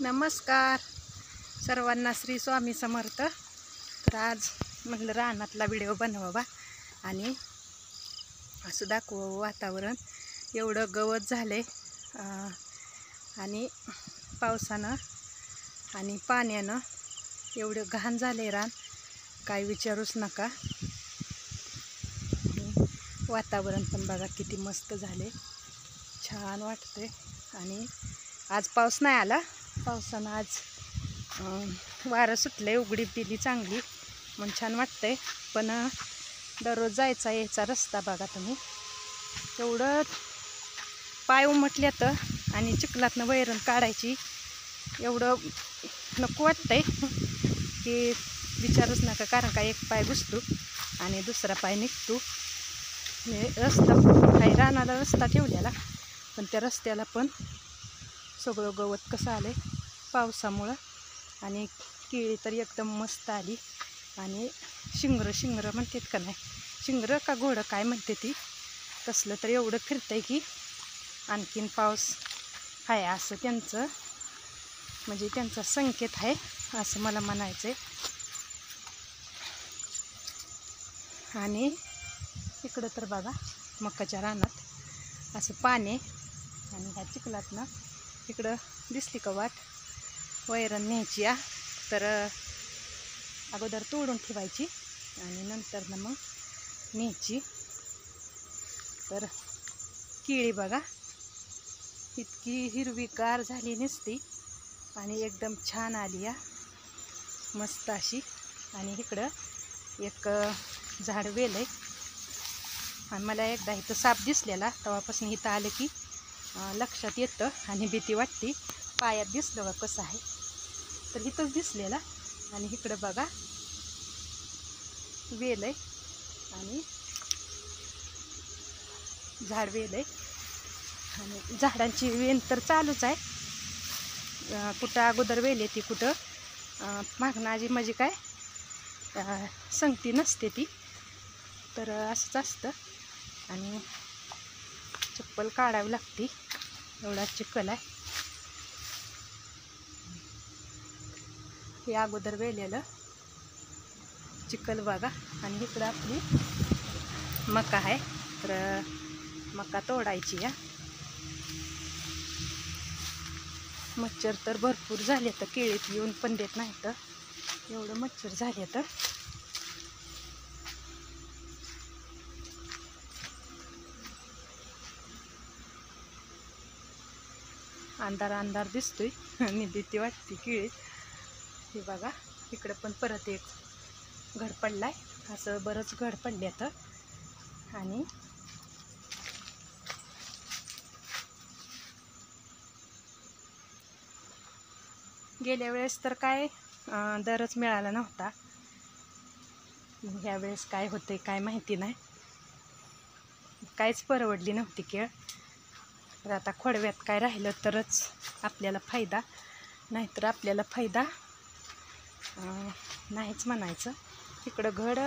नमस्कार सर्वांना, श्री स्वामी समर्थ। तर आज म्हटलं रानातला व्हिडिओ बनवावा आणि असं दाखवावं वातावरण। एवढं गवत झाले आणि पावसानं आणि पाण्यानं एवढं घाण झाले रान, काय विचारूच नका। वातावरण पण बघा किती मस्त झाले, छान वाटते। आणि आज पाऊस नाही आला, पावसानं आज वारं सुटले, उघडी दिली चांगली, मग छान वाटतंय। पण दररोज जायचा यायचा रस्ता बघा तुम्ही, एवढं पाय उमटल्यात आणि चिखलातनं वैरण काढायची एवढं नको वाटतंय की विचारूच नका। कारण का एक पाय घुसतो आणि दुसरा पाय निघतो। रस्ता काही रानाला रस्ता ठेवलेला, पण त्या रस्त्याला पण सगळं गवत कसं आलंय पावसामुळं। आणि केळी तर एकदम मस्त आली आणि शिंगर म्हणतात का नाही, शिंगर का घोडं काय म्हणते ती, तसलं तर एवढं फिरतंय की आणखीन पाऊस आहे असं त्यांचं, म्हणजे त्यांचा संकेत आहे असं मला म्हणायचं आहे। आणि इकडं तर बघा मकाच्या रानात असं पाणी, आणि ह्या चिखलातनं इकडं दिसली का वाट, वैरण न्यायची तर अगोदर तोडून ठेवायची आणि नंतर ना मग न्यायची। तर केळी बघा इतकी हिरवीगार झाली नसती आणि एकदम छान आली मस्त अशी। आणि इकडं एक झाड वेलय, आणि मला एकदा इथं साप दिसलेला, तेव्हापासून इथं आलं की लक्षात येतं आणि भीती वाटते। पायात दिसलं का कसं आहे, तर इथंच दिसलेला। आणि इकडं बघा वेल आहे आणि झाड वेल आहे, आणि झाडांची वेल तर चालूच आहे। कुठं अगोदर वेल येते, कुठं मागणं आजी माझी काय संगती नसते ती, तर असंच असतं। आणि चप्पल काढावी लागते, एवढा चिखल आहे। हे अगोदर वेलेलं चिखल बघा। आणि इकडं आपली मका आहे, तर मका तोडायची मच्छर तर भरपूर झाले, तर केळीत येऊन पण देत नाही, तर एवढं मच्छर झाले। तर अंधार दिसतोय आणि भीती वाटते केळी। हे बघा इकडं पण परत एक घड पडलाय, असं बरंच घड पडल्यात। आणि गेल्या वेळेस तर काय दरच मिळाला नव्हता, ह्या वेळेस काय होते काय माहिती नाही, काहीच परवडली नव्हती केळ। तर आता खोडव्यात काय राहिलं तरच आपल्याला फायदा, नाहीतर आपल्याला फायदा नाहीच म्हणायचं। इकडं घड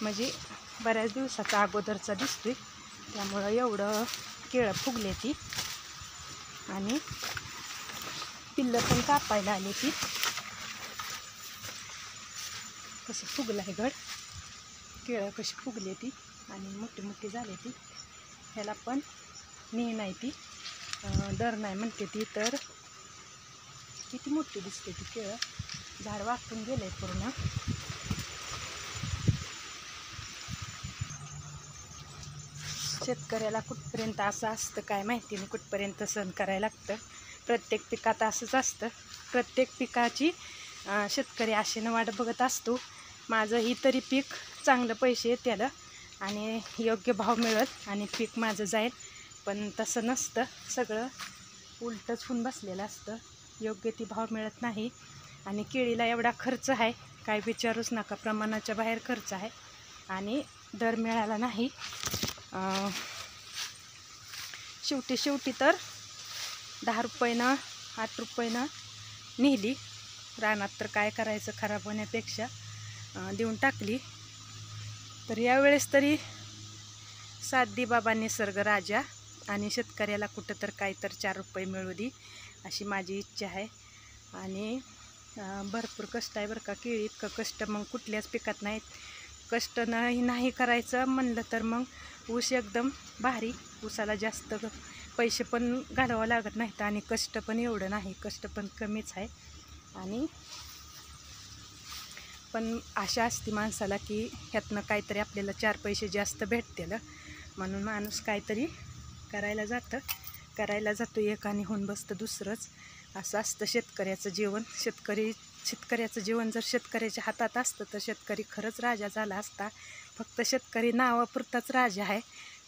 म्हणजे बऱ्याच दिवसाचा अगोदरचा दिसतोय, त्यामुळं एवढं केळं फुगले ती, आणि पिल्लं पण कापायला आली ती। कसं फुगलं आहे घड, केळं कशी फुगले ती आणि मोठी झाली ती। ह्याला पण नेह नाही ती, दर नाही म्हणते ती। तर किती मोठी दिसते ती केळं, झाड वाकून गेलंय पूर्ण। शेतकऱ्याला कुठपर्यंत असं असतं काय माहिती नाही, कुठपर्यंत सहन करायला लागतं। प्रत्येक पिकात असंच असतं, प्रत्येक पिकाची शेतकरी आशेनं वाट बघत असतो। माझं ही तरी पीक चांगलं पैसे येतील आणि योग्य भाव मिळेल आणि पीक माझं जाईल, पण तसं नसतं, सगळं उलटच होऊन बसलेलं असतं, योग्य ती भाव मिळत नाही। आणि केळीला एवढा खर्च आहे काय विचारूच नका, प्रमाणाच्या बाहेर खर्च आहे आणि दर मिळाला नाही। शेवटी तर 10 रुपयानं 8 रुपयानं नेली रानात, तर काय करायचं, खराब होण्यापेक्षा देऊन टाकली। तर यावेळेस तरी साथ दे बाबा निसर्ग राजा, आणि शेतकऱ्याला कुठं तर काय तर 4 रुपये मिळू दे अशी माझी इच्छा आहे. आणि भरपूर कष्ट आहे बरं का. केळी इतकं कष्ट मग कुठल्याच पिकात नाहीत. कष्ट नाही करायचं म्हणलं तर मग ऊस एकदम भारी. ऊसाला जास्त पैसे पण घालवावं लागत नाहीत आणि कष्ट पण एवढं नाही, कष्ट पण कमीच आहे. आणि पण आशा असते माणसाला की ह्यातनं काहीतरी आपल्याला 4 पैसे जास्त भेटतील, म्हणून माणूस काहीतरी करायला जातो एक आणि होऊन बसतं दुसरंच. असं असतं शेतकऱ्याचं जीवन. शेतकऱ्याचं जीवन जर शेतकऱ्याच्या हातात असतं तर शेतकरी खरंच राजा झाला असता. फक्त शेतकरी नावापुरताच राजा आहे,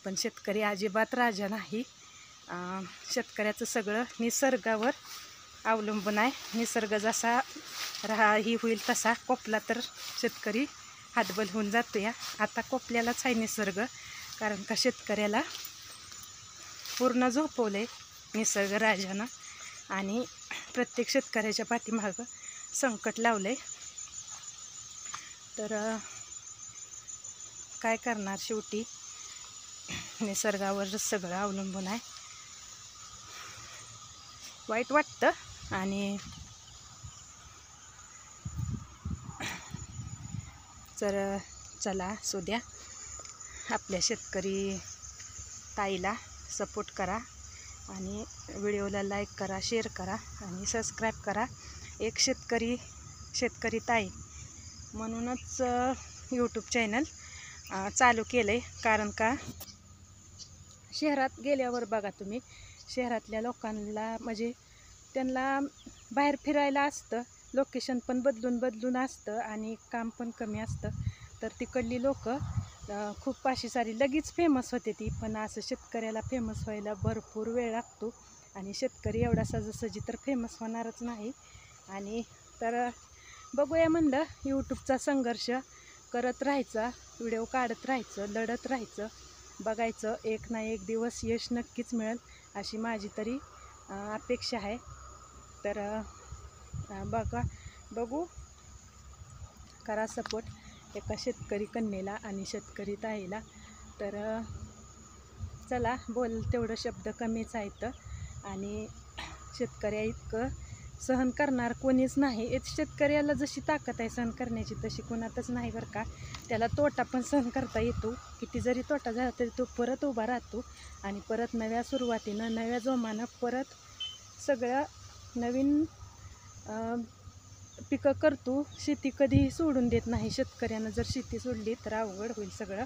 पण शेतकरी अजिबात राजा नाही. शेतकऱ्याचं सगळं निसर्गावर अवलंबून आहे. निसर्ग जसा ही होईल तसा कोपला तर शेतकरी हातबल होऊन जातो. या आता कोपल्यालाच आहे निसर्ग, कारण का शेतकऱ्याला पूर्ण झोपवले निसर्ग राजानं आणि प्रत्येक शेतकऱ्याच्या पाठीमागं संकट लावले. तर काय करणार, शेवटी निसर्गावर सगळं अवलंबून आहे. वाईट वाटतं आणि तर चला सुद्या आपल्या शेतकरी ताईला सपोर्ट करा आणि व्हिडिओला लाईक करा, शेअर करा आणि सबस्क्राईब करा. एक शेतकरी ताई म्हणूनच यूट्यूब चॅनल चालू केलं आहे. कारण का शहरात गेल्यावर बघा तुम्ही, शहरातल्या लोकांना म्हणजे त्यांना बाहेर फिरायला असतं, लोकेशन पण बदलून असतं आणि काम पण कमी असतं. तर तिकडली लोक खूप अशी सारी लगेच फेमस होते ती. पण असं शेतकऱ्याला फेमस व्हायला भरपूर वेळ लागतो आणि शेतकरी एवढा सहजासहजी तर फेमस होणारच नाही. आणि तर बघूया म्हणलं, यूट्यूबचा संघर्ष करत राहायचा, व्हिडिओ काढत राहायचं, लढत राहायचं, बघायचं एक ना एक दिवस यश नक्कीच मिळेल अशी माझी तरी अपेक्षा आहे. तर बघू, करा सपोर्ट एका शेतकरी कन्येला आणि शेतकरी ताईला. तर चला, बोल तेवढं शब्द कमीच आहेत आणि शेतकऱ्या इतकं सहन करणार कोणीच नाही. शेतकऱ्याला जशी ताकद आहे सहन करण्याची तशी कोणातच नाही बरं का. त्याला तोटा पण सहन करता येतो, किती जरी तोटा झाला तरी तो परत उभा राहतो आणि परत नव्या सुरुवातीनं नव्या जोमानं परत सगळं नवीन पिकं करतो. शेती कधीही सोडून देत नाही. शेतकऱ्यानं जर शेती सोडली तर अवघड होईल सगळं,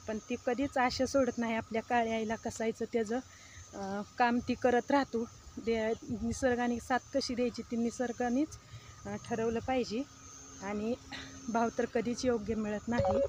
पण ती कधीच आशा सोडत नाही. आपल्या काळ्या आईला कसायचं त्याचं काम ती करत राहतो. निसर्गाने साथ कशी द्यायची ती निसर्गानेच ठरवलं पाहिजे आणि भाव तर कधीच योग्य मिळत नाही.